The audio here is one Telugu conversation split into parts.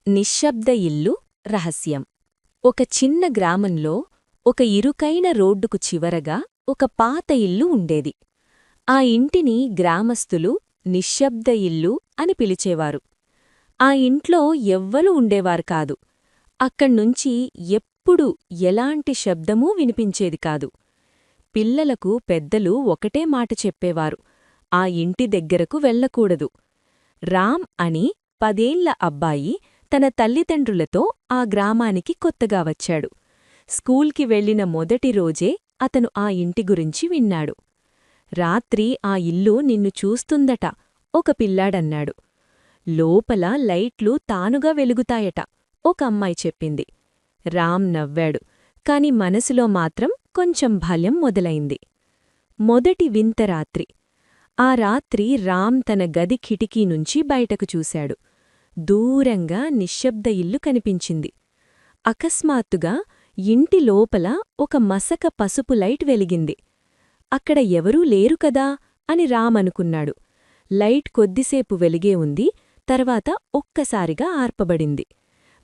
నిశ్శబ్ద ఇల్లు రహస్యం. ఒక చిన్న గ్రామంలో ఒక ఇరుకైన రోడ్డుకు చివరగా ఒక పాత ఇల్లు ఉండేది. ఆ ఇంటిని గ్రామస్థులు నిశ్శబ్ద ఇల్లు అని పిలిచేవారు. ఆ ఇంట్లో ఎవ్వరూ ఉండేవారు కాదు. అక్కడ్నుంచి ఎప్పుడూ ఎలాంటి శబ్దమూ వినిపించేది కాదు. పిల్లలకు పెద్దలు ఒకటే మాట చెప్పేవారు: ఆ ఇంటి దగ్గరకు వెళ్ళకూడదు. రామ్ అని 10 ఏళ్ల అబ్బాయి తన తల్లిదండ్రులతో ఆ గ్రామానికి కొత్తగా వచ్చాడు. స్కూల్కి వెళ్లిన మొదటి రోజే అతను ఆ ఇంటి గురించి విన్నాడు. రాత్రి ఆ ఇల్లు నిన్ను చూస్తుందట, ఒక పిల్లాడన్నాడు. లోపల లైట్లు తానుగా వెలుగుతాయట, ఒక అమ్మాయి చెప్పింది. రామ్ నవ్వాడు, కాని మనసులో మాత్రం కొంచెం భయం మొదలైంది. మొదటి వింత రాత్రి. ఆ రాత్రి రామ్ తన గది కిటికీ నుంచి బయటకు చూశాడు. దూరంగా నిశ్శబ్ద ఇల్లు కనిపించింది. అకస్మాత్తుగా ఇంటి లోపల ఒక మసక పసుపు లైట్ వెలిగింది. అక్కడ ఎవరూ లేరు కదా అని రామ్ అనుకున్నాడు. లైట్ కొద్దిసేపు వెలిగే ఉంది, తర్వాత ఒక్కసారిగా ఆర్పబడింది.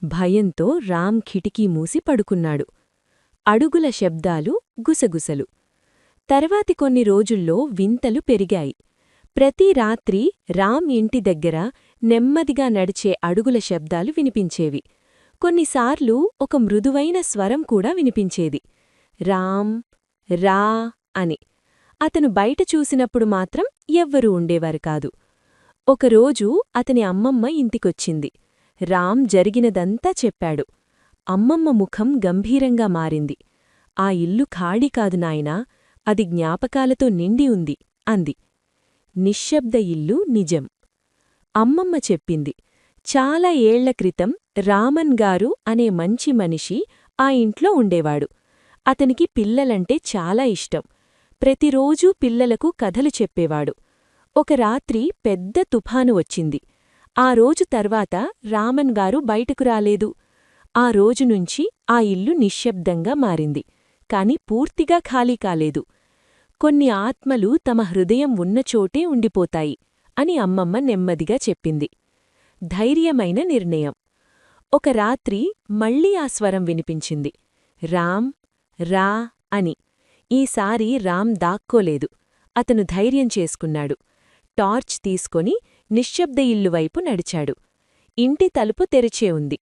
భయంతో రామ్ కిటికీ మూసి పడుకున్నాడు. అడుగుల శబ్దాలు, గుసగుసలు. తర్వాతి కొన్ని రోజుల్లో వింతలు పెరిగాయి. ప్రతి రాత్రి రామ్ ఇంటి దగ్గర నెమ్మదిగా నడిచే అడుగుల శబ్దాలు వినిపించేవి. కొన్నిసార్లు ఒక మృదువైన స్వరం కూడా వినిపించేది, రామ్, రా అని. అతను బయట చూసినప్పుడు మాత్రం ఎవ్వరూ ఉండేవారు కాదు. ఒకరోజు అతని అమ్మమ్మ ఇంటికొచ్చింది. రామ్ జరిగినదంతా చెప్పాడు. అమ్మమ్మ ముఖం గంభీరంగా మారింది. ఆ ఇల్లు ఖాళీ కాదు నాయనా, అది జ్ఞాపకాలతో నిండి ఉంది అంది. నిశ్శబ్ద ఇల్లు నిజం. అమ్మమ్మ చెప్పింది, చాలా ఏళ్ల క్రితం రామన్ గారు అనే మంచి మనిషి ఆ ఇంట్లో ఉండేవాడు. అతనికి పిల్లలంటే చాలా ఇష్టం. ప్రతిరోజూ పిల్లలకు కథలు చెప్పేవాడు. ఒక రాత్రి పెద్ద తుఫాను వచ్చింది. ఆ రోజు తర్వాత రామన్ గారు బయటకు రాలేదు. ఆ రోజునుంచి ఆ ఇల్లు నిశ్శబ్దంగా మారింది, కాని పూర్తిగా ఖాళీ కాలేదు. కొన్ని ఆత్మలు తమ హృదయం ఉన్నచోటే ఉండిపోతాయి అని అమ్మమ్మ నెమ్మదిగా చెప్పింది. ధైర్యమైన నిర్ణయం. ఒక రాత్రి మళ్లీ ఆ స్వరం వినిపించింది, రామ్, రా అని. ఈసారి రామ్ దాక్కోలేదు. అతను ధైర్యం చేసుకున్నాడు. టార్చ్ తీసుకొని నిశ్శబ్ద ఇల్లువైపు నడిచాడు. ఇంటి తలుపు తెరిచే ఉంది.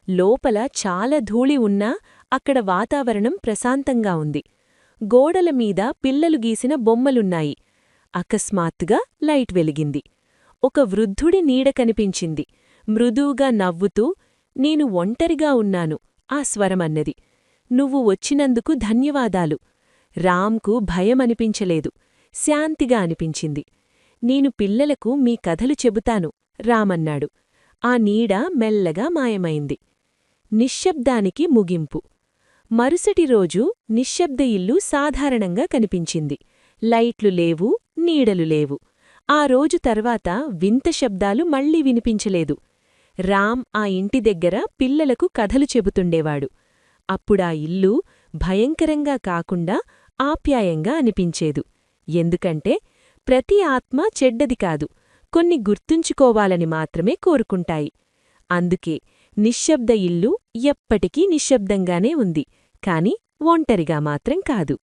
లోపల చాలా ధూళి ఉన్నా అక్కడ వాతావరణం ప్రశాంతంగా ఉంది. గోడలమీద పిల్లలు గీసిన బొమ్మలున్నాయి. అకస్మాత్తుగా లైట్ వెలిగింది. ఒక వృద్ధుడి నీడ కనిపించింది. మృదువుగా నవ్వుతూ, నేను ఒంటరిగా ఉన్నాను ఆ స్వరమన్నది. నువ్వు వచ్చినందుకు ధన్యవాదాలు. రామ్కు భయమనిపించలేదు, శాంతిగా అనిపించింది. నేను పిల్లలకు మీ కథలు చెబుతాను రామన్నాడు. ఆ నీడ మెల్లగా మాయమైంది. నిశ్శబ్దానికి ముగింపు. మరుసటి రోజు నిశ్శబ్ద ఇల్లు సాధారణంగా కనిపించింది. లైట్లు లేవు, నీడలు లేవు. ఆ రోజు తర్వాత వింత శబ్దాలు మళ్లీ వినిపించలేదు. రామ్ ఆ ఇంటి దగ్గర పిల్లలకు కథలు చెబుతుండేవాడు. అప్పుడా ఇల్లు భయంకరంగా కాకుండా ఆప్యాయంగా అనిపించేదు. ఎందుకంటే ప్రతి ఆత్మ చెడ్డది కాదు, కొన్ని గుర్తుంచుకోవాలని మాత్రమే కోరుకుంటాయి. అందుకే నిశ్శబ్ద ఇల్లు ఎప్పటికీ నిశ్శబ్దంగానే ఉంది, కాని ఒంటరిగా మాత్రం కాదు.